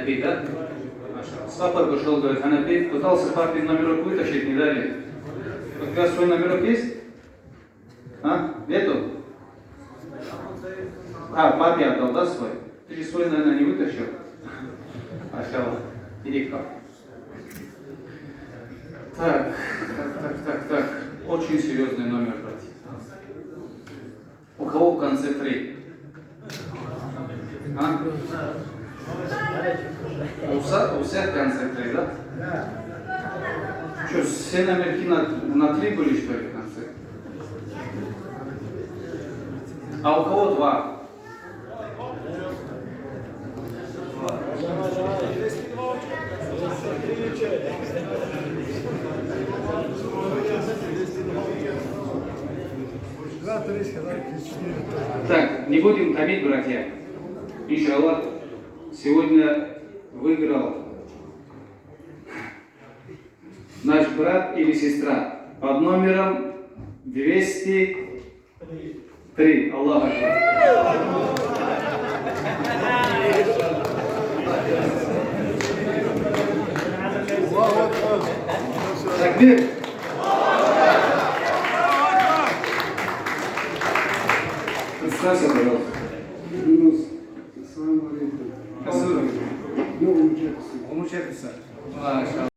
Ханафи, да? С папой пошел, говорит, Ханафи, пытался папин номерок вытащить, не дали. У тебя свой номерок есть? А? Нету? А, папе отдал, да, свой? Ты же свой, наверное, не вытащил? Ашалла. Иди к папе. Так. Очень серьезный номер, братья. У кого в конце 3? А? У всех в конце 3, да? Что, все номерки на 3 были, что ли, в конце? А у кого 2? Так, не будем томить, братья. Иншаллах, сегодня выиграл наш брат или сестра под номером 203. Аллах Акбар. Такбир. Представься, пожалуйста. Assalamu alaikum. Nasılsın? Ne olacak? Olacak mısın?